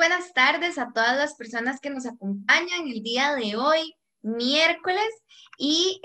buenas tardes a todas las personas que nos acompañan el día de hoy, miércoles, y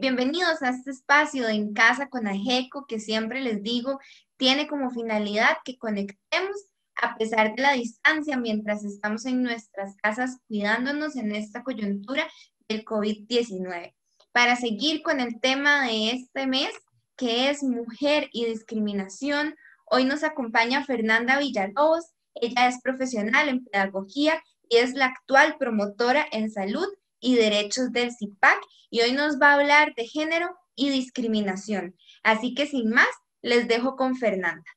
bienvenidos a este espacio de En Casa con Ajeco, que siempre les digo, tiene como finalidad que conectemos a pesar de la distancia mientras estamos en nuestras casas cuidándonos en esta coyuntura del COVID-19. Para seguir con el tema de este mes, que es mujer y discriminación, hoy nos acompaña Fernanda Villalobos. Ella es profesional en pedagogía y es la actual promotora en salud y derechos del CIPAC, y hoy nos va a hablar de género y discriminación. Así que sin más, les dejo con Fernanda.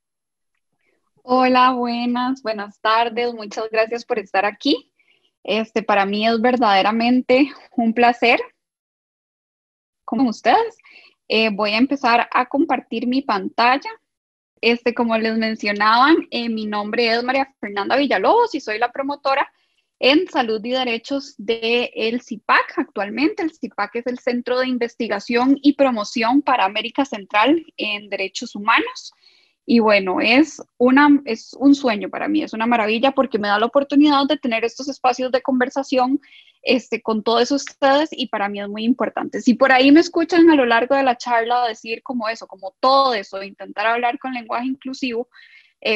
Hola, buenas tardes. Muchas gracias por estar aquí. Para mí es verdaderamente un placer con ustedes. Voy a empezar a compartir mi pantalla. Como les mencionaban, mi nombre es María Fernanda Villalobos y soy la promotora en salud y derechos del CIPAC. Actualmente el CIPAC es el Centro de Investigación y Promoción para América Central en Derechos Humanos. Y bueno, es un sueño para mí, es una maravilla porque me da la oportunidad de tener estos espacios de conversación con todos ustedes, y para mí es muy importante. Si por ahí me escuchan a lo largo de la charla decir como eso, como todo eso, intentar hablar con lenguaje inclusivo,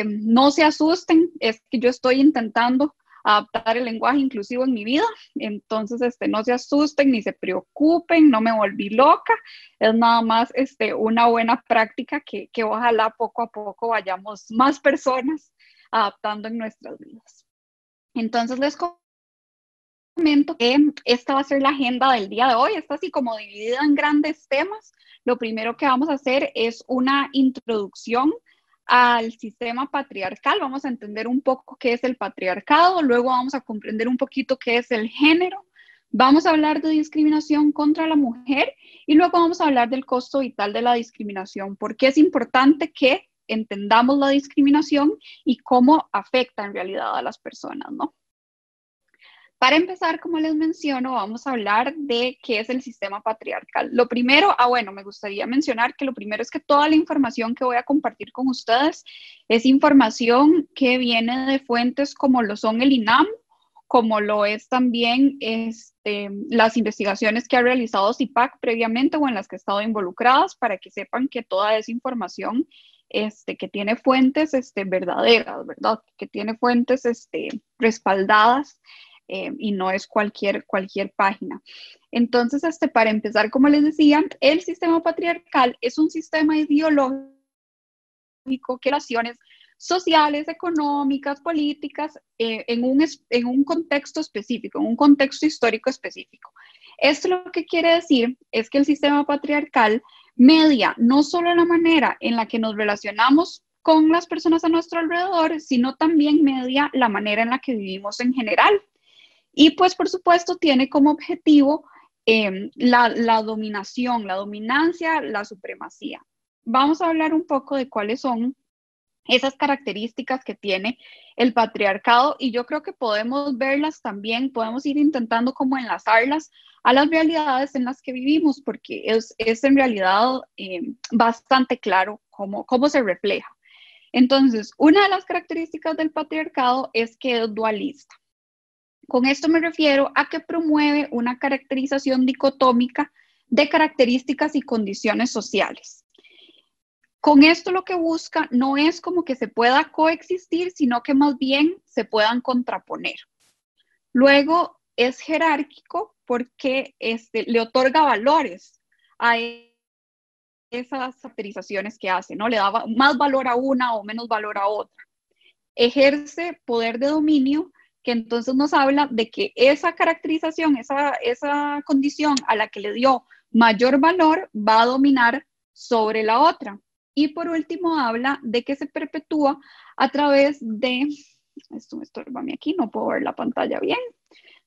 no se asusten, es que yo estoy intentando adaptar el lenguaje inclusivo en mi vida. Entonces no se asusten ni se preocupen, no me volví loca, es nada más una buena práctica que ojalá poco a poco vayamos más personas adaptando en nuestras vidas. Entonces les comento que esta va a ser la agenda del día de hoy. Está así como dividida en grandes temas. Lo primero que vamos a hacer es una introducción al sistema patriarcal. Vamos a entender un poco qué es el patriarcado, luego vamos a comprender un poquito qué es el género, vamos a hablar de discriminación contra la mujer y luego vamos a hablar del costo vital de la discriminación, porque es importante que entendamos la discriminación y cómo afecta en realidad a las personas, ¿no? Para empezar, como les menciono, vamos a hablar de qué es el sistema patriarcal. Lo primero, me gustaría mencionar que lo primero es que toda la información que voy a compartir con ustedes es información que viene de fuentes como lo son el INAM, como lo es también las investigaciones que ha realizado CIPAC previamente o en las que he estado involucradas, para que sepan que toda esa información que tiene fuentes verdaderas, ¿verdad? Que tiene fuentes respaldadas, y no es cualquier página. Entonces, para empezar, como les decía, el sistema patriarcal es un sistema ideológico que relaciones sociales, económicas, políticas, en un contexto específico, en un contexto histórico específico. Esto lo que quiere decir es que el sistema patriarcal media no solo la manera en la que nos relacionamos con las personas a nuestro alrededor, sino también media la manera en la que vivimos en general. Y pues por supuesto tiene como objetivo la dominación, la dominancia, la supremacía. Vamos a hablar un poco de cuáles son esas características que tiene el patriarcado, y yo creo que podemos verlas también, podemos ir intentando como enlazarlas a las realidades en las que vivimos, porque es en realidad bastante claro cómo se refleja. Entonces, una de las características del patriarcado es que es dualista. Con esto me refiero a que promueve una caracterización dicotómica de características y condiciones sociales. Con esto lo que busca no es como que se pueda coexistir, sino que más bien se puedan contraponer. Luego es jerárquico porque le otorga valores a esas caracterizaciones que hace, ¿no? Le da más valor a una o menos valor a otra. Ejerce poder de dominio, que entonces nos habla de que esa caracterización, esa condición a la que le dio mayor valor va a dominar sobre la otra. Y por último habla de que se perpetúa a través de, esto me estorba a mí aquí, no puedo ver la pantalla bien,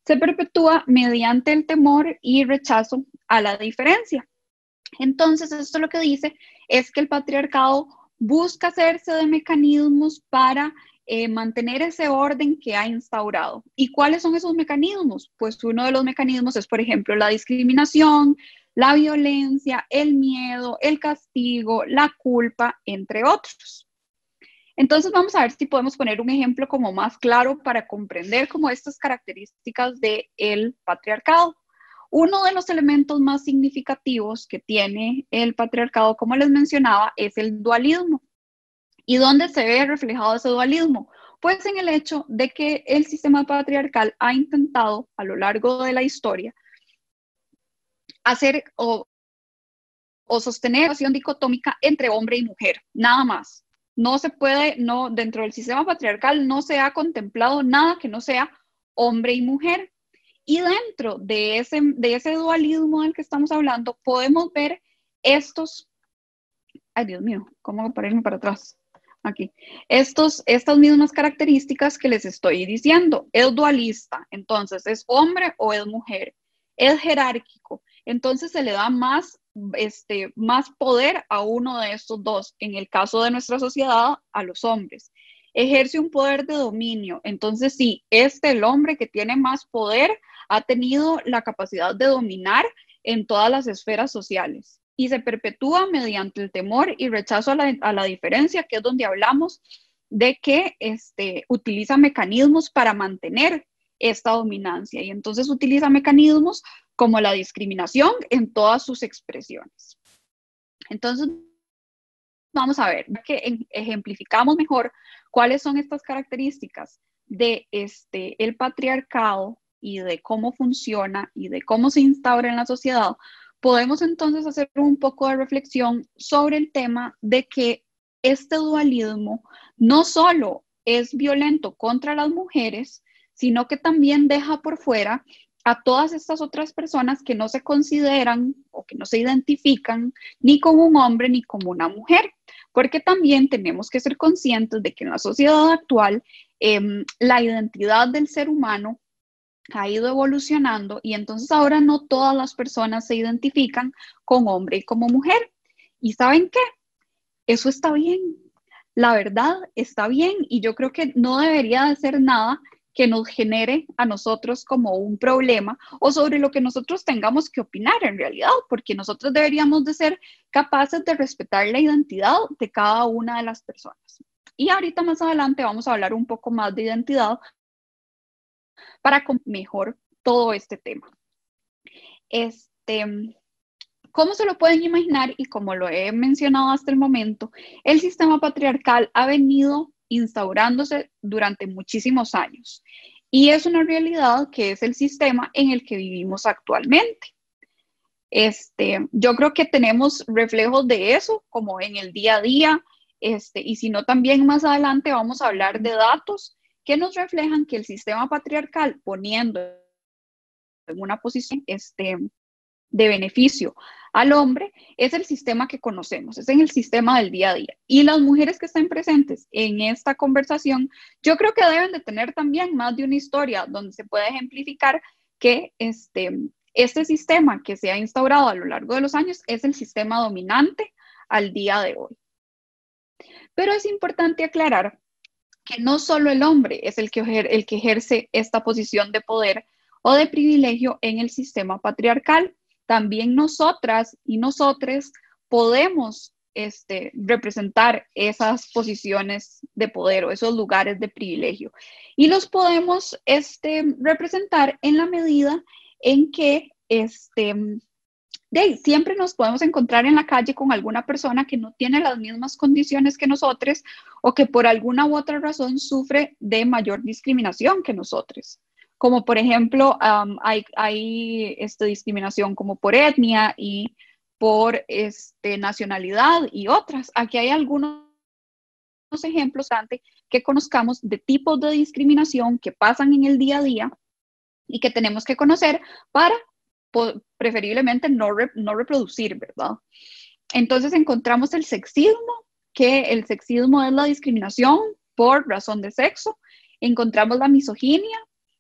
se perpetúa mediante el temor y rechazo a la diferencia. Entonces esto lo que dice es que el patriarcado busca hacerse de mecanismos para mantener ese orden que ha instaurado. ¿Y cuáles son esos mecanismos? Pues uno de los mecanismos es, por ejemplo, la discriminación, la violencia, el miedo, el castigo, la culpa, entre otros. Entonces vamos a ver si podemos poner un ejemplo como más claro para comprender como estas características del patriarcado. Uno de los elementos más significativos que tiene el patriarcado, como les mencionaba, es el dualismo. ¿Y dónde se ve reflejado ese dualismo? Pues en el hecho de que el sistema patriarcal ha intentado a lo largo de la historia hacer o sostener una relación dicotómica entre hombre y mujer, nada más. No se puede, no, dentro del sistema patriarcal no se ha contemplado nada que no sea hombre y mujer. Y dentro de ese dualismo del que estamos hablando, podemos ver estos, ay Dios mío, ¿cómo hago para irme para atrás? Aquí, estas mismas características que les estoy diciendo. Es dualista, entonces es hombre o es mujer. Es jerárquico, entonces se le da más poder a uno de estos dos. En el caso de nuestra sociedad, a los hombres. Ejerce un poder de dominio, entonces sí, el hombre que tiene más poder ha tenido la capacidad de dominar en todas las esferas sociales y se perpetúa mediante el temor y rechazo a la diferencia, que es donde hablamos de que utiliza mecanismos para mantener esta dominancia y entonces utiliza mecanismos como la discriminación en todas sus expresiones. Entonces, vamos a ver que ejemplificamos mejor cuáles son estas características de el patriarcado y de cómo funciona y de cómo se instaura en la sociedad. Podemos entonces hacer un poco de reflexión sobre el tema de que este dualismo no solo es violento contra las mujeres, sino que también deja por fuera a todas estas otras personas que no se consideran o que no se identifican ni como un hombre ni como una mujer, porque también tenemos que ser conscientes de que en la sociedad actual la identidad del ser humano ha ido evolucionando y entonces ahora no todas las personas se identifican con hombre y como mujer. ¿Y saben qué? Eso está bien. La verdad está bien y yo creo que no debería de ser nada que nos genere a nosotros como un problema o sobre lo que nosotros tengamos que opinar en realidad, porque nosotros deberíamos de ser capaces de respetar la identidad de cada una de las personas. Y ahorita más adelante vamos a hablar un poco más de identidad para mejor todo este tema. ¿Cómo se lo pueden imaginar? Y como lo he mencionado hasta el momento, el sistema patriarcal ha venido instaurándose durante muchísimos años y es una realidad que es el sistema en el que vivimos actualmente. Yo creo que tenemos reflejos de eso como en el día a día, y si no también más adelante vamos a hablar de datos que nos reflejan que el sistema patriarcal, poniendo en una posición de beneficio al hombre, es el sistema que conocemos, es en el sistema del día a día. Y las mujeres que estén presentes en esta conversación, yo creo que deben de tener también más de una historia donde se puede ejemplificar que este sistema que se ha instaurado a lo largo de los años es el sistema dominante al día de hoy. Pero es importante aclarar que no solo el hombre es el que ejerce esta posición de poder o de privilegio en el sistema patriarcal. También nosotras y nosotres podemos representar esas posiciones de poder o esos lugares de privilegio. Y los podemos representar en la medida en que siempre nos podemos encontrar en la calle con alguna persona que no tiene las mismas condiciones que nosotros o que por alguna u otra razón sufre de mayor discriminación que nosotros. Como por ejemplo, hay discriminación como por etnia y por nacionalidad y otras. Aquí hay algunos ejemplos que conozcamos de tipos de discriminación que pasan en el día a día y que tenemos que conocer para preferiblemente no reproducir, ¿verdad? Entonces encontramos el sexismo, que el sexismo es la discriminación por razón de sexo. Encontramos la misoginia,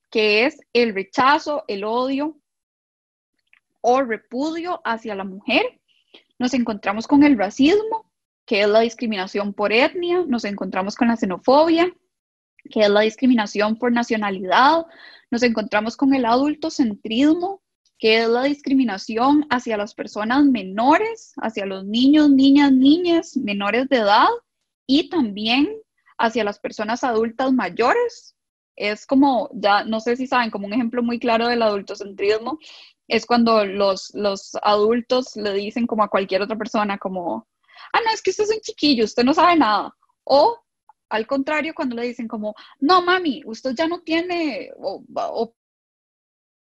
que es el rechazo, el odio o repudio hacia la mujer. Nos encontramos con el racismo, que es la discriminación por etnia. Nos encontramos con la xenofobia, que es la discriminación por nacionalidad. Nos encontramos con el adultocentrismo, que es la discriminación hacia las personas menores, hacia los niños, niñas menores de edad, y también hacia las personas adultas mayores. Es como, ya no sé si saben, como un ejemplo muy claro del adultocentrismo, es cuando los adultos le dicen como a cualquier otra persona como, ah, no, es que usted es un chiquillo, usted no sabe nada. O al contrario, cuando le dicen como, no, mami, usted ya no tiene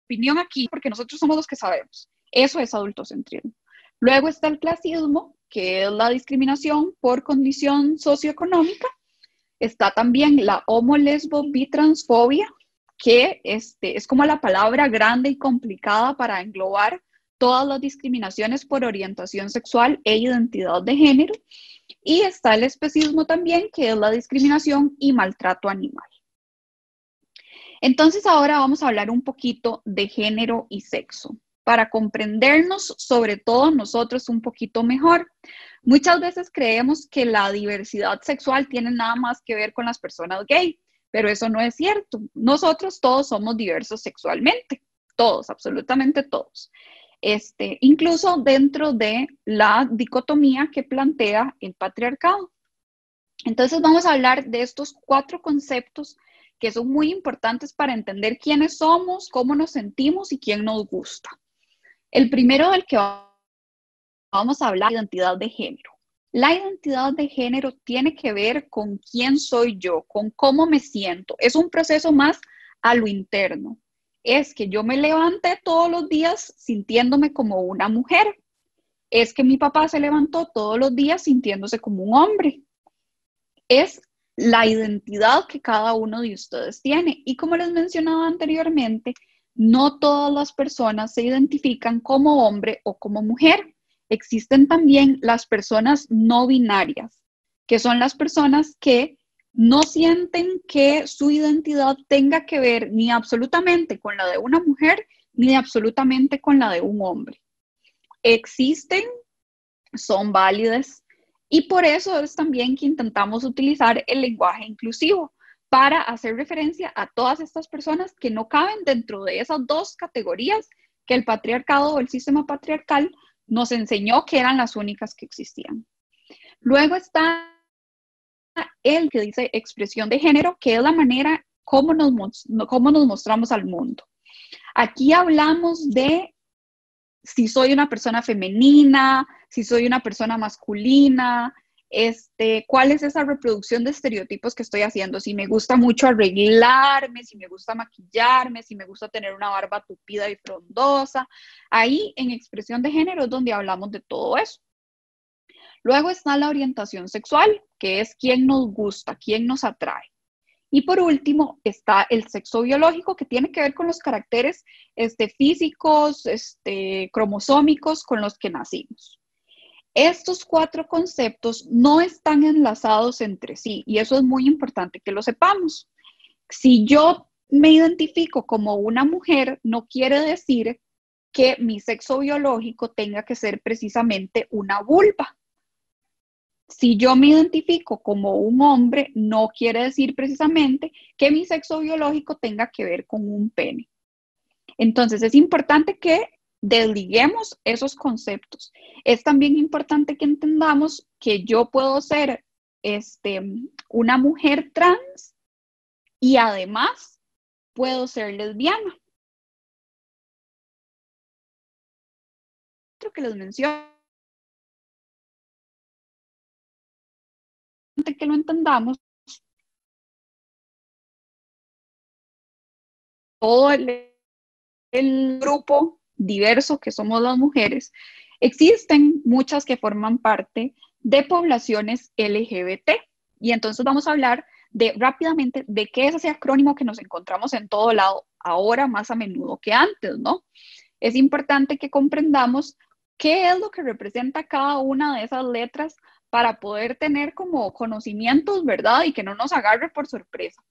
opinión aquí porque nosotros somos los que sabemos. Eso es adultocentrismo. Luego está el clasismo, que es la discriminación por condición socioeconómica. Está también la homo, lesbo, bitransfobia, que es como la palabra grande y complicada para englobar todas las discriminaciones por orientación sexual e identidad de género. Y está el especismo también, que es la discriminación y maltrato animal. Entonces ahora vamos a hablar un poquito de género y sexo, para comprendernos sobre todo nosotros un poquito mejor. Muchas veces creemos que la diversidad sexual tiene nada más que ver con las personas gay, pero eso no es cierto. Nosotros todos somos diversos sexualmente, todos, absolutamente todos. Incluso dentro de la dicotomía que plantea el patriarcado. Entonces vamos a hablar de estos 4 conceptos que son muy importantes para entender quiénes somos, cómo nos sentimos y quién nos gusta. El primero del que vamos a hablar es la identidad de género. La identidad de género tiene que ver con quién soy yo, con cómo me siento. Es un proceso más a lo interno. Es que yo me levante todos los días sintiéndome como una mujer. Es que mi papá se levantó todos los días sintiéndose como un hombre. Es la identidad que cada uno de ustedes tiene. Y como les mencionaba anteriormente, no todas las personas se identifican como hombre o como mujer. Existen también las personas no binarias, que son las personas que no sienten que su identidad tenga que ver ni absolutamente con la de una mujer, ni absolutamente con la de un hombre. Existen, son válidas, y por eso es también que intentamos utilizar el lenguaje inclusivo para hacer referencia a todas estas personas que no caben dentro de esas 2 categorías que el patriarcado o el sistema patriarcal nos enseñó que eran las únicas que existían. Luego está el que dice expresión de género, que es la manera como nos mostramos al mundo. Aquí hablamos de si soy una persona femenina, si soy una persona masculina, cuál es esa reproducción de estereotipos que estoy haciendo, si me gusta mucho arreglarme, si me gusta maquillarme, si me gusta tener una barba tupida y frondosa. Ahí en expresión de género es donde hablamos de todo eso. Luego está la orientación sexual, que es quién nos gusta, quién nos atrae. Y por último está el sexo biológico, que tiene que ver con los caracteres físicos, cromosómicos con los que nacimos. Estos 4 conceptos no están enlazados entre sí y eso es muy importante que lo sepamos. Si yo me identifico como una mujer, no quiere decir que mi sexo biológico tenga que ser precisamente una vulva. Si yo me identifico como un hombre, no quiere decir precisamente que mi sexo biológico tenga que ver con un pene. Entonces, es importante que desliguemos esos conceptos. Es también importante que entendamos que yo puedo ser una mujer trans y además puedo ser lesbiana. Otro que les menciono, que lo entendamos, todo el grupo diverso que somos las mujeres, existen muchas que forman parte de poblaciones LGBT. Y entonces vamos a hablar rápidamente de qué es ese acrónimo que nos encontramos en todo lado, ahora más a menudo que antes, ¿no? Es importante que comprendamos qué es lo que representa cada una de esas letras para poder tener como conocimientos, ¿verdad? Y que no nos agarre por sorpresa.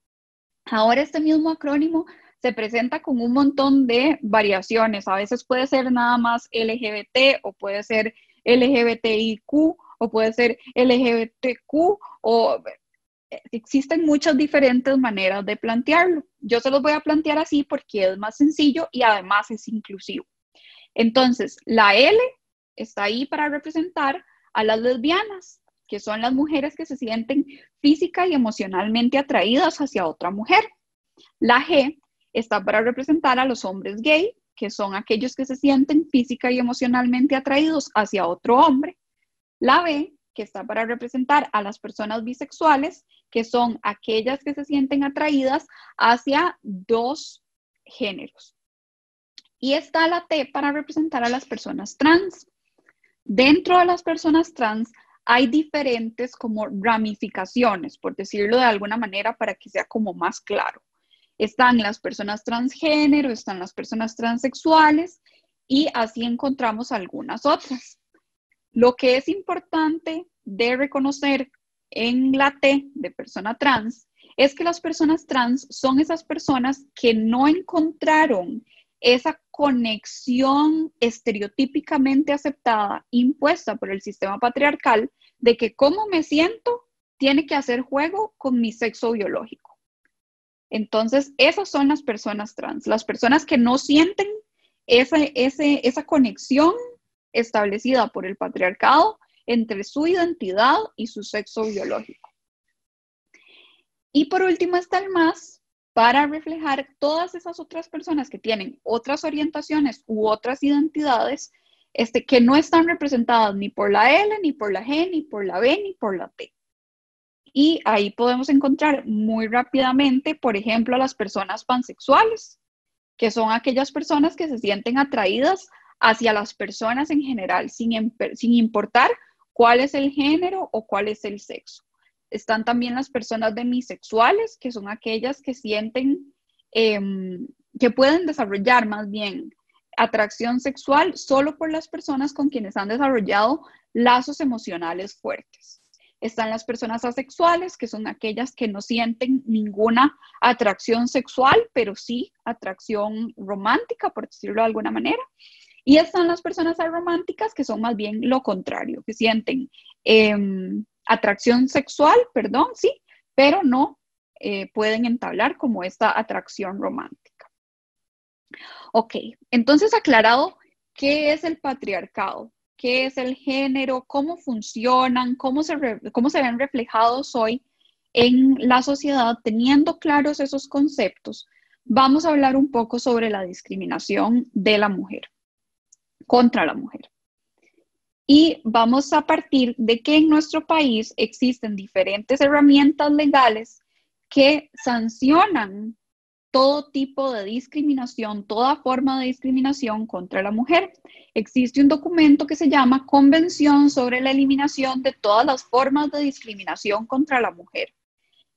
Ahora este mismo acrónimo se presenta con un montón de variaciones. A veces puede ser nada más LGBT o puede ser LGBTIQ o puede ser LGBTQ o existen muchas diferentes maneras de plantearlo. Yo se los voy a plantear así porque es más sencillo y además es inclusivo. Entonces, la L está ahí para representar a las lesbianas, que son las mujeres que se sienten física y emocionalmente atraídas hacia otra mujer. La G está para representar a los hombres gay, que son aquellos que se sienten física y emocionalmente atraídos hacia otro hombre. La B, que está para representar a las personas bisexuales, que son aquellas que se sienten atraídas hacia dos géneros. Y está la T para representar a las personas trans. Dentro de las personas trans hay diferentes como ramificaciones, por decirlo de alguna manera para que sea como más claro. Están las personas transgénero, están las personas transexuales y así encontramos algunas otras. Lo que es importante de reconocer en la T de persona trans es que las personas trans son esas personas que no encontraron esa conexión estereotípicamente aceptada, impuesta por el sistema patriarcal, de que cómo me siento tiene que hacer juego con mi sexo biológico. Entonces, esas son las personas trans, las personas que no sienten esa conexión establecida por el patriarcado entre su identidad y su sexo biológico. Y por último está el más, para reflejar todas esas otras personas que tienen otras orientaciones u otras identidades que no están representadas ni por la L, ni por la G, ni por la B, ni por la T. Y ahí podemos encontrar muy rápidamente, por ejemplo, a las personas pansexuales, que son aquellas personas que se sienten atraídas hacia las personas en general, sin importar cuál es el género o cuál es el sexo. Están también las personas demisexuales, que son aquellas que sienten, que pueden desarrollar más bien atracción sexual solo por las personas con quienes han desarrollado lazos emocionales fuertes. Están las personas asexuales, que son aquellas que no sienten ninguna atracción sexual, pero sí atracción romántica, por decirlo de alguna manera. Y están las personas arománticas, que son más bien lo contrario, que sienten atracción sexual, perdón, sí, pero no pueden entablar como esta atracción romántica. Ok, entonces aclarado, ¿qué es el patriarcado? ¿Qué es el género? ¿Cómo funcionan? ¿Cómo se ven reflejados hoy en la sociedad? Teniendo claros esos conceptos, vamos a hablar un poco sobre la discriminación de la mujer, contra la mujer. Y vamos a partir de que en nuestro país existen diferentes herramientas legales que sancionan todo tipo de discriminación, toda forma de discriminación contra la mujer. Existe un documento que se llama Convención sobre la Eliminación de todas las formas de discriminación contra la mujer.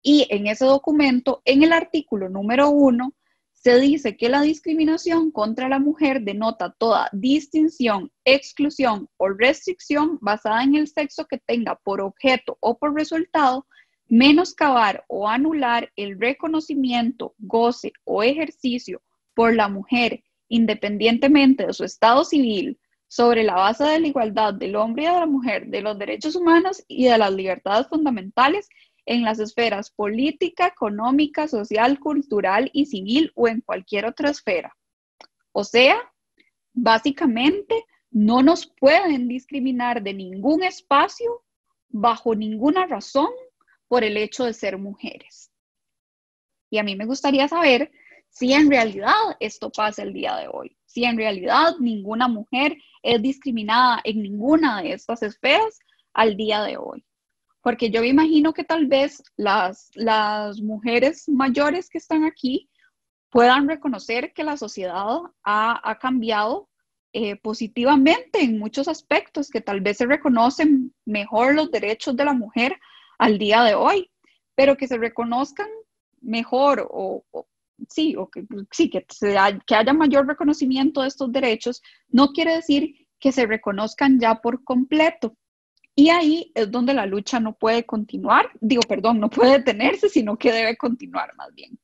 Y en ese documento, en el artículo número 1, se dice que la discriminación contra la mujer denota toda distinción, exclusión o restricción basada en el sexo que tenga por objeto o por resultado menoscabar o anular el reconocimiento, goce o ejercicio por la mujer, independientemente de su estado civil, sobre la base de la igualdad del hombre y de la mujer, de los derechos humanos y de las libertades fundamentales en las esferas política, económica, social, cultural y civil o en cualquier otra esfera. O sea, básicamente no nos pueden discriminar de ningún espacio, bajo ninguna razón, por el hecho de ser mujeres. Y a mí me gustaría saber si en realidad esto pasa el día de hoy, si en realidad ninguna mujer es discriminada en ninguna de estas esferas al día de hoy. Porque yo me imagino que tal vez las mujeres mayores que están aquí puedan reconocer que la sociedad ha cambiado positivamente en muchos aspectos, que tal vez se reconocen mejor los derechos de la mujer al día de hoy, pero que se reconozcan mejor que haya mayor reconocimiento de estos derechos, no quiere decir que se reconozcan ya por completo. Y ahí es donde la lucha no puede continuar, no puede detenerse, sino que debe continuar más bien.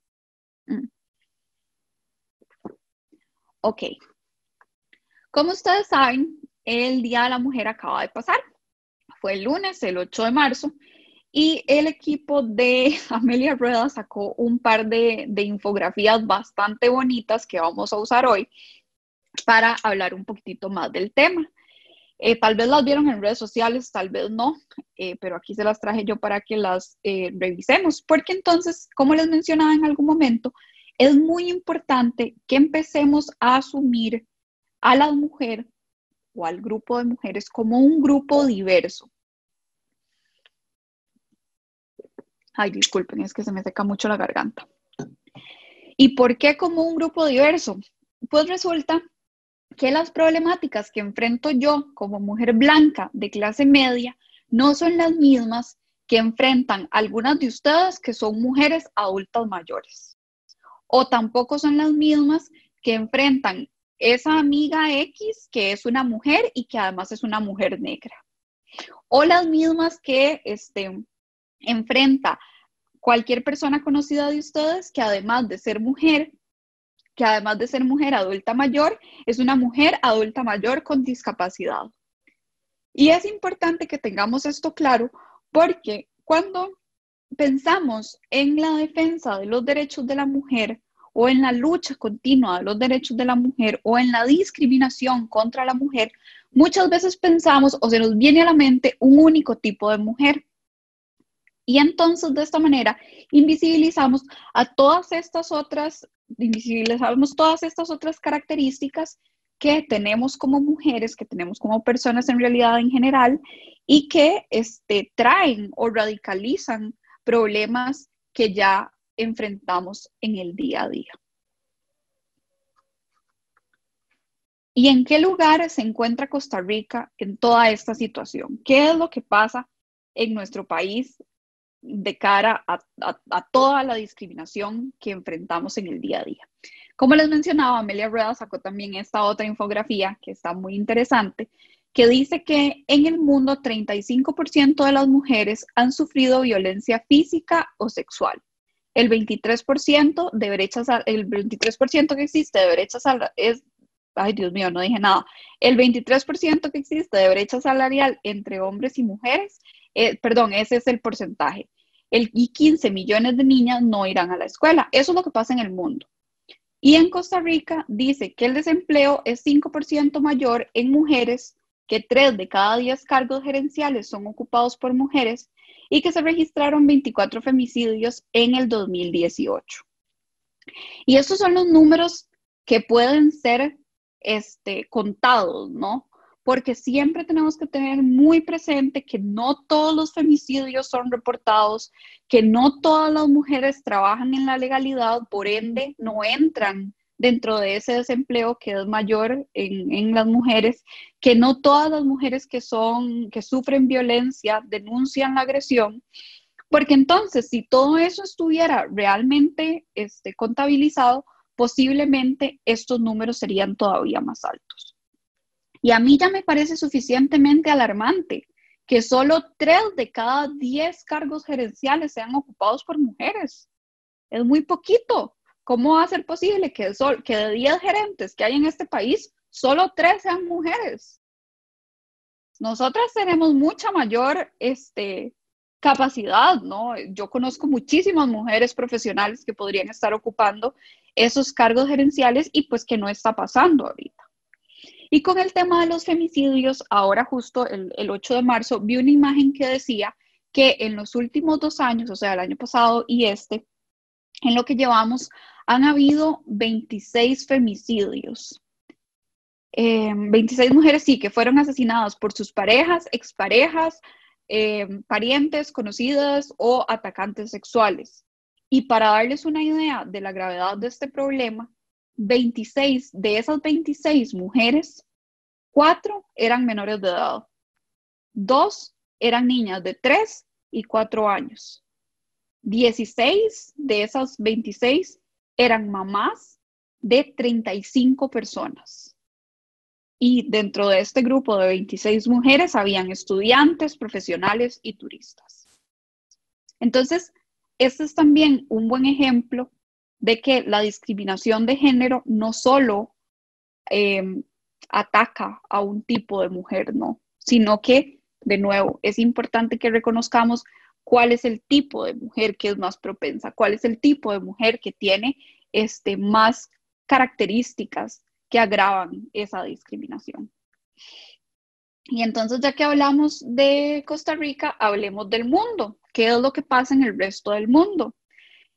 Ok. Como ustedes saben, el Día de la Mujer acaba de pasar. Fue el lunes, el 8 de marzo, y el equipo de Amelia Rueda sacó un par de infografías bastante bonitas que vamos a usar hoy para hablar un poquitito más del tema. Tal vez las vieron en redes sociales, tal vez no, pero aquí se las traje yo para que las revisemos, porque entonces, como les mencionaba en algún momento, es muy importante que empecemos a asumir a la mujer o al grupo de mujeres como un grupo diverso. Ay, disculpen, es que se me seca mucho la garganta. ¿Y por qué como un grupo diverso? Pues resulta que las problemáticas que enfrento yo como mujer blanca de clase media no son las mismas que enfrentan algunas de ustedes que son mujeres adultas mayores. O tampoco son las mismas que enfrentan esa amiga X que es una mujer y que además es una mujer negra. O las mismas que enfrenta cualquier persona conocida de ustedes que además de ser mujer adulta mayor, es una mujer adulta mayor con discapacidad. Y es importante que tengamos esto claro porque cuando pensamos en la defensa de los derechos de la mujer o en la lucha continua de los derechos de la mujer o en la discriminación contra la mujer, muchas veces pensamos o se nos viene a la mente un único tipo de mujer. Y entonces de esta manera invisibilizamos todas estas otras características que tenemos como mujeres, que tenemos como personas en realidad en general y que traen o radicalizan problemas que ya enfrentamos en el día a día. ¿Y en qué lugar se encuentra Costa Rica en toda esta situación? ¿Qué es lo que pasa en nuestro país de cara a toda la discriminación que enfrentamos en el día a día? Como les mencionaba, Amelia Rueda sacó también esta otra infografía que está muy interesante, que dice que en el mundo 35% de las mujeres han sufrido violencia física o sexual. El 23% de brechas, el 23% que existe de brechas es, ay Dios mío, no dije nada, el 23% que existe de brecha salarial entre hombres y mujeres, perdón, ese es el porcentaje. Y 15 millones de niñas no irán a la escuela. Eso es lo que pasa en el mundo. Y en Costa Rica dice que el desempleo es 5% mayor en mujeres, que 3 de cada 10 cargos gerenciales son ocupados por mujeres y que se registraron 24 femicidios en el 2018. Y estos son los números que pueden ser contados, ¿no? Porque siempre tenemos que tener muy presente que no todos los femicidios son reportados, que no todas las mujeres trabajan en la legalidad, por ende no entran dentro de ese desempleo que es mayor en las mujeres, que no todas las mujeres que sufren violencia denuncian la agresión, porque entonces si todo eso estuviera realmente contabilizado, posiblemente estos números serían todavía más altos. Y a mí ya me parece suficientemente alarmante que solo 3 de cada 10 cargos gerenciales sean ocupados por mujeres. Es muy poquito. ¿Cómo va a ser posible que de 10 gerentes que hay en este país, solo 3 sean mujeres? Nosotras tenemos mucha mayor capacidad, ¿no? Yo conozco muchísimas mujeres profesionales que podrían estar ocupando esos cargos gerenciales y pues que no está pasando ahorita. Y con el tema de los femicidios, ahora justo el 8 de marzo, vi una imagen que decía que en los últimos 2 años, o sea, el año pasado y en lo que llevamos, han habido 26 femicidios. 26 mujeres, sí, que fueron asesinadas por sus parejas, exparejas, parientes, conocidas o atacantes sexuales. Y para darles una idea de la gravedad de este problema, 26 de esas 26 mujeres, 4 eran menores de edad, 2 eran niñas de 3 y 4 años. 16 de esas 26 eran mamás de 35 personas. Y dentro de este grupo de 26 mujeres habían estudiantes, profesionales y turistas. Entonces, este es también un buen ejemplo de que la discriminación de género no solo ataca a un tipo de mujer, no, sino que, de nuevo, es importante que reconozcamos cuál es el tipo de mujer que es más propensa, cuál es el tipo de mujer que tiene más características que agravan esa discriminación. Y entonces, ya que hablamos de Costa Rica, hablemos del mundo. ¿Qué es lo que pasa en el resto del mundo?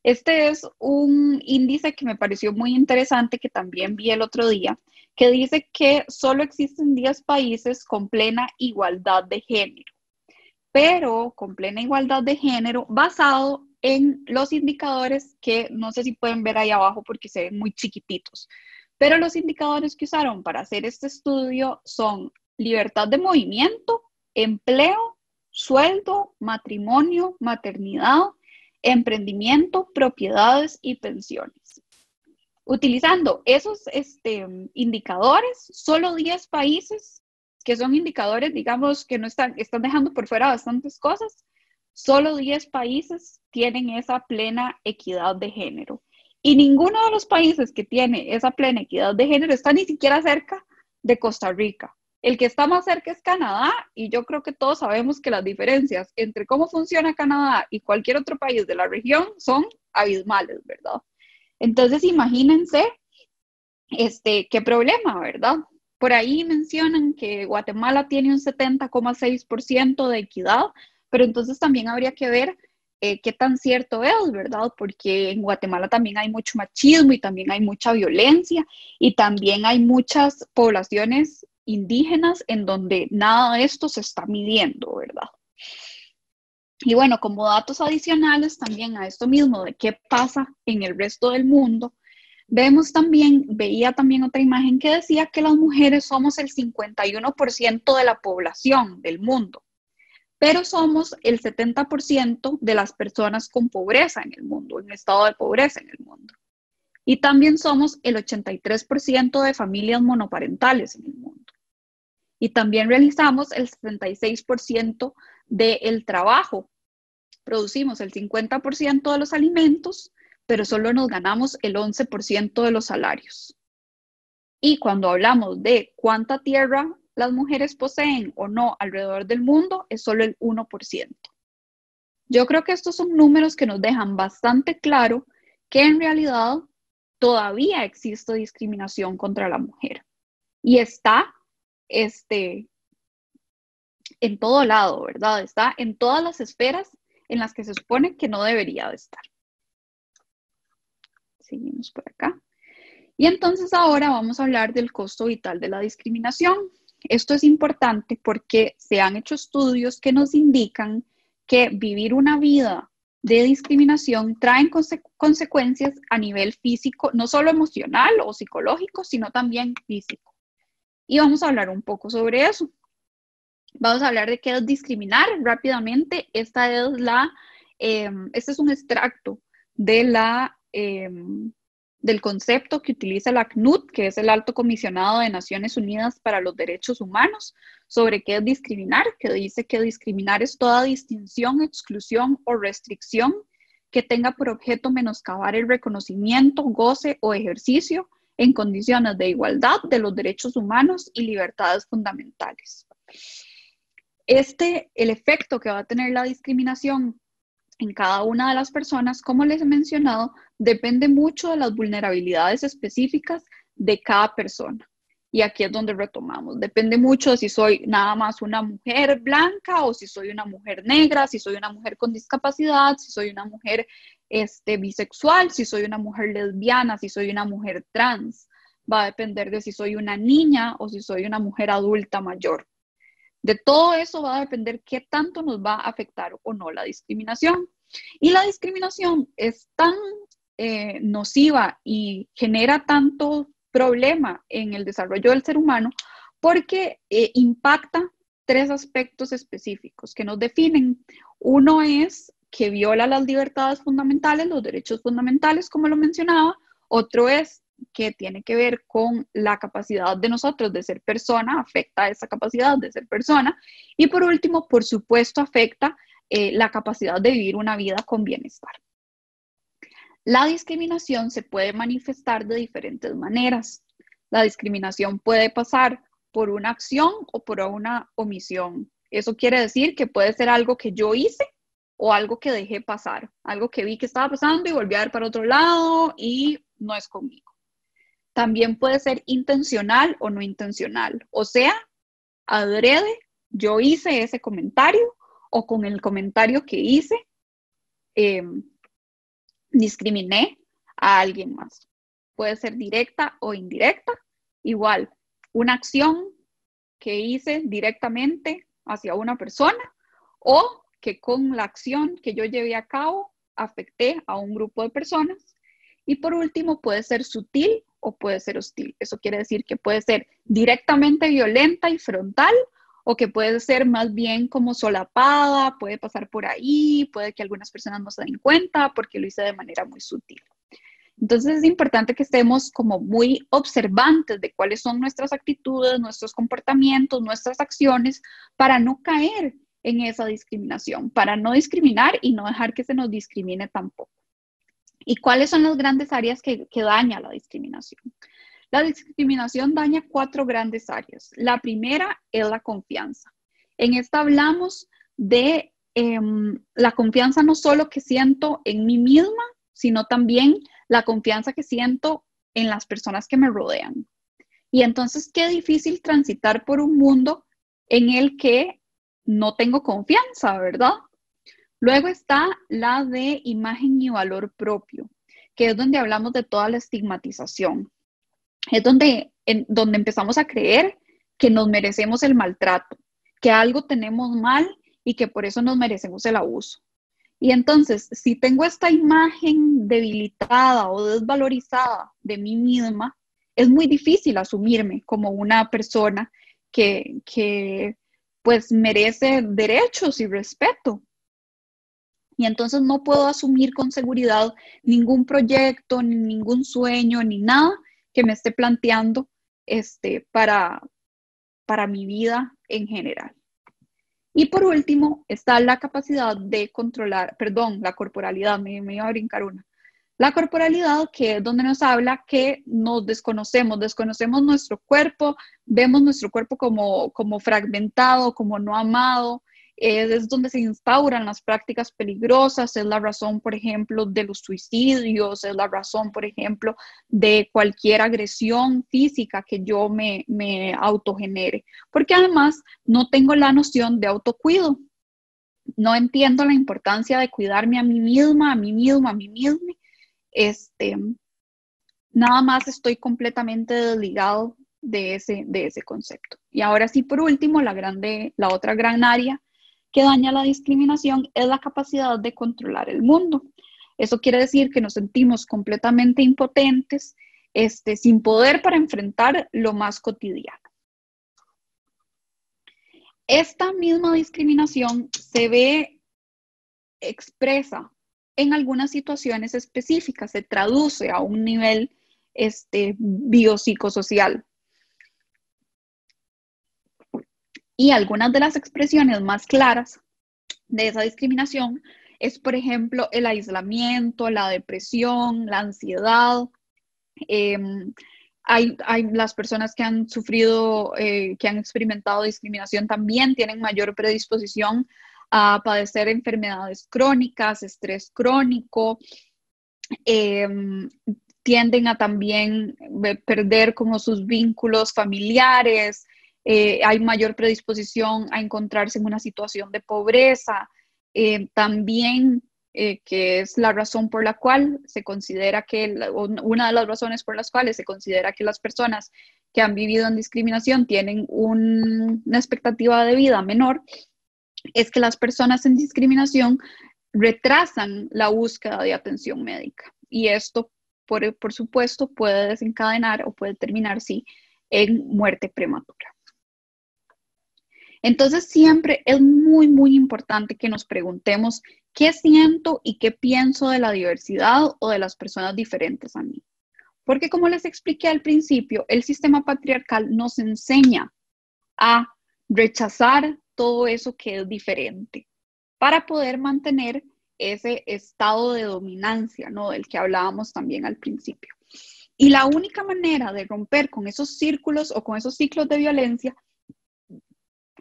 Este es un índice que me pareció muy interesante, que también vi el otro día, que dice que solo existen 10 países con plena igualdad de género, pero con plena igualdad de género basado en los indicadores que no sé si pueden ver ahí abajo porque se ven muy chiquititos, pero los indicadores que usaron para hacer este estudio son libertad de movimiento, empleo, sueldo, matrimonio, maternidad, emprendimiento, propiedades y pensiones. Utilizando esos indicadores, solo 10 países, que son indicadores, digamos, que no están dejando por fuera bastantes cosas, solo 10 países tienen esa plena equidad de género. Y ninguno de los países que tiene esa plena equidad de género está ni siquiera cerca de Costa Rica. El que está más cerca es Canadá, y yo creo que todos sabemos que las diferencias entre cómo funciona Canadá y cualquier otro país de la región son abismales, ¿verdad? Entonces, imagínense qué problema, ¿verdad? Por ahí mencionan que Guatemala tiene un 70,6% de equidad, pero entonces también habría que ver qué tan cierto es, ¿verdad? Porque en Guatemala también hay mucho machismo y también hay mucha violencia y también hay muchas poblaciones indígenas en donde nada de esto se está midiendo, ¿verdad? Y bueno, como datos adicionales también a esto mismo de qué pasa en el resto del mundo, veía también otra imagen que decía que las mujeres somos el 51% de la población del mundo, pero somos el 70% de las personas con pobreza en el mundo, en estado de pobreza en el mundo. Y también somos el 83% de familias monoparentales en el mundo. Y también realizamos el 76% del trabajo. Producimos el 50% de los alimentos, pero solo nos ganamos el 11% de los salarios. Y cuando hablamos de cuánta tierra las mujeres poseen o no alrededor del mundo, es solo el 1%. Yo creo que estos son números que nos dejan bastante claro que en realidad todavía existe discriminación contra la mujer. Y está en todo lado, ¿verdad? Está en todas las esferas en las que se supone que no debería de estar. Seguimos por acá. Y entonces ahora vamos a hablar del costo vital de la discriminación. Esto es importante porque se han hecho estudios que nos indican que vivir una vida de discriminación trae consecuencias a nivel físico, no solo emocional o psicológico, sino también físico. Y vamos a hablar un poco sobre eso. Vamos a hablar de qué es discriminar rápidamente. Este es un extracto del concepto que utiliza la ACNUD, que es el Alto Comisionado de Naciones Unidas para los Derechos Humanos, sobre qué es discriminar, que dice que discriminar es toda distinción, exclusión o restricción que tenga por objeto menoscabar el reconocimiento, goce o ejercicio en condiciones de igualdad de los derechos humanos y libertades fundamentales. El efecto que va a tener la discriminación en cada una de las personas, como les he mencionado, depende mucho de las vulnerabilidades específicas de cada persona. Y aquí es donde retomamos. Depende mucho de si soy nada más una mujer blanca o si soy una mujer negra, si soy una mujer con discapacidad, si soy una mujer bisexual, si soy una mujer lesbiana, si soy una mujer trans. Va a depender de si soy una niña o si soy una mujer adulta mayor. De todo eso va a depender qué tanto nos va a afectar o no la discriminación. Y la discriminación es tan nociva y genera tanto problema en el desarrollo del ser humano porque impacta 3 aspectos específicos que nos definen. Uno es que viola las libertades fundamentales, los derechos fundamentales, como lo mencionaba. Otro es que tiene que ver con la capacidad de nosotros de ser persona, afecta esa capacidad de ser persona. Y por último, por supuesto, afecta la capacidad de vivir una vida con bienestar. La discriminación se puede manifestar de diferentes maneras. La discriminación puede pasar por una acción o por una omisión. Eso quiere decir que puede ser algo que yo hice o algo que dejé pasar, algo que vi que estaba pasando y volví a ver para otro lado y no es conmigo. También puede ser intencional o no intencional, o sea, adrede yo hice ese comentario o con el comentario que hice discriminé a alguien más. Puede ser directa o indirecta. Igual, una acción que hice directamente hacia una persona o que con la acción que yo llevé a cabo afecté a un grupo de personas. Y por último, puede ser sutil o puede ser hostil. Eso quiere decir que puede ser directamente violenta y frontal o que puede ser más bien como solapada, puede pasar por ahí, puede que algunas personas no se den cuenta porque lo hice de manera muy sutil. Entonces es importante que estemos como muy observantes de cuáles son nuestras actitudes, nuestros comportamientos, nuestras acciones para no caer en esa discriminación, para no discriminar y no dejar que se nos discrimine tampoco. ¿Y cuáles son las grandes áreas que daña la discriminación? La discriminación daña 4 grandes áreas. La primera es la confianza. En esta hablamos de la confianza no solo que siento en mí misma, sino también la confianza que siento en las personas que me rodean. Y entonces qué difícil transitar por un mundo en el que no tengo confianza, ¿verdad? Luego está la de imagen y valor propio, que es donde hablamos de toda la estigmatización. Es donde empezamos a creer que nos merecemos el maltrato, que algo tenemos mal y que por eso nos merecemos el abuso. Y entonces, si tengo esta imagen debilitada o desvalorizada de mí misma, es muy difícil asumirme como una persona que pues merece derechos y respeto. Y entonces no puedo asumir con seguridad ningún proyecto, ni ningún sueño, ni nada que me esté planteando para mi vida en general. Y por último está la capacidad de controlar, perdón, la corporalidad, me iba a brincar una. La corporalidad, que es donde nos habla que nos desconocemos nuestro cuerpo, vemos nuestro cuerpo como fragmentado, como no amado, es donde se instauran las prácticas peligrosas, es la razón, por ejemplo, de los suicidios, es la razón, por ejemplo, de cualquier agresión física que yo me autogenere, porque además no tengo la noción de autocuido, no entiendo la importancia de cuidarme a mí misma, a mí mismo, a mí misma. Nada más estoy completamente desligado de ese concepto. Y ahora sí, por último, la otra gran área que daña la discriminación es la capacidad de controlar el mundo. Eso quiere decir que nos sentimos completamente impotentes, sin poder para enfrentar lo más cotidiano. Esta misma discriminación se ve expresa en algunas situaciones específicas, se traduce a un nivel biopsicosocial. Y algunas de las expresiones más claras de esa discriminación es, por ejemplo, el aislamiento, la depresión, la ansiedad. Hay las personas que han sufrido, que han experimentado discriminación también tienen mayor predisposición a padecer enfermedades crónicas, estrés crónico, tienden a también perder como sus vínculos familiares, hay mayor predisposición a encontrarse en una situación de pobreza, también que es la razón por la cual se considera que, una de las razones por las cuales se considera que las personas que han vivido en discriminación tienen una expectativa de vida menor, es que las personas en discriminación retrasan la búsqueda de atención médica. Y esto, por supuesto, puede desencadenar o puede terminar, sí, en muerte prematura. Entonces, siempre es muy, muy importante que nos preguntemos qué siento y qué pienso de la diversidad o de las personas diferentes a mí. Porque como les expliqué al principio, el sistema patriarcal nos enseña a rechazar todo eso que es diferente para poder mantener ese estado de dominancia, ¿no? Del que hablábamos también al principio. Y la única manera de romper con esos círculos o con esos ciclos de violencia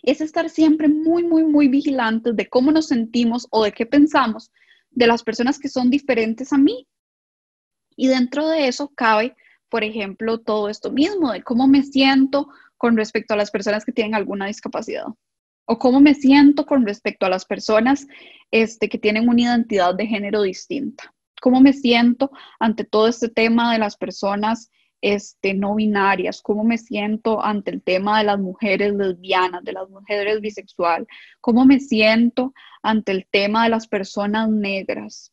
es estar siempre muy, muy, muy vigilantes de cómo nos sentimos o de qué pensamos de las personas que son diferentes a mí. Y dentro de eso cabe, por ejemplo, todo esto mismo, de cómo me siento con respecto a las personas que tienen alguna discapacidad? ¿O cómo me siento con respecto a las personas que tienen una identidad de género distinta? ¿Cómo me siento ante todo este tema de las personas no binarias? ¿Cómo me siento ante el tema de las mujeres lesbianas, de las mujeres bisexuales? ¿Cómo me siento ante el tema de las personas negras?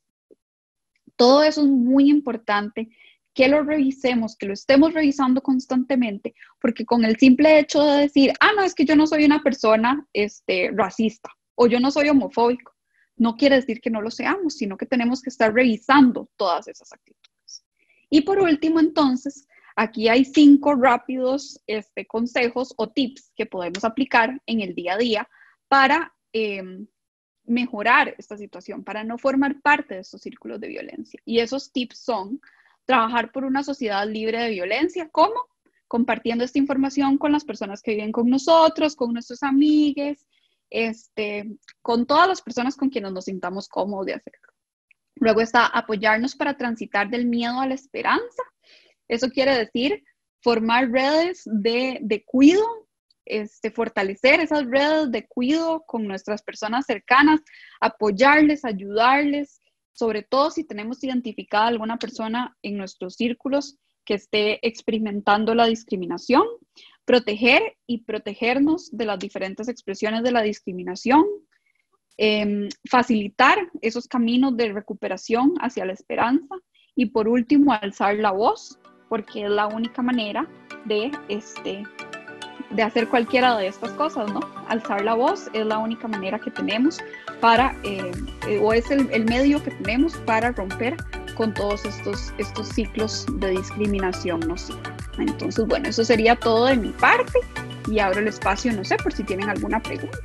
Todo eso es muy importante que lo revisemos, que lo estemos revisando constantemente, porque con el simple hecho de decir, no, es que yo no soy una persona racista o yo no soy homofóbico, no quiere decir que no lo seamos, sino que tenemos que estar revisando todas esas actitudes. Y por último, entonces, aquí hay 5 rápidos consejos o tips que podemos aplicar en el día a día para mejorar esta situación, para no formar parte de estos círculos de violencia. Y esos tips son trabajar por una sociedad libre de violencia. ¿Cómo? Compartiendo esta información con las personas que viven con nosotros, con nuestros amigos, con todas las personas con quienes nos sintamos cómodos de hacerlo. Luego está apoyarnos para transitar del miedo a la esperanza. Eso quiere decir formar redes de cuidado, fortalecer esas redes de cuidado con nuestras personas cercanas, apoyarles, ayudarles, sobre todo si tenemos identificada alguna persona en nuestros círculos que esté experimentando la discriminación, proteger y protegernos de las diferentes expresiones de la discriminación, facilitar esos caminos de recuperación hacia la esperanza y por último alzar la voz, porque es la única manera de hacer cualquiera de estas cosas, ¿no? Alzar la voz es la única manera que tenemos para, o es el medio que tenemos para romper con todos estos ciclos de discriminación nociva. Entonces, bueno, eso sería todo de mi parte y abro el espacio, no sé, por si tienen alguna pregunta.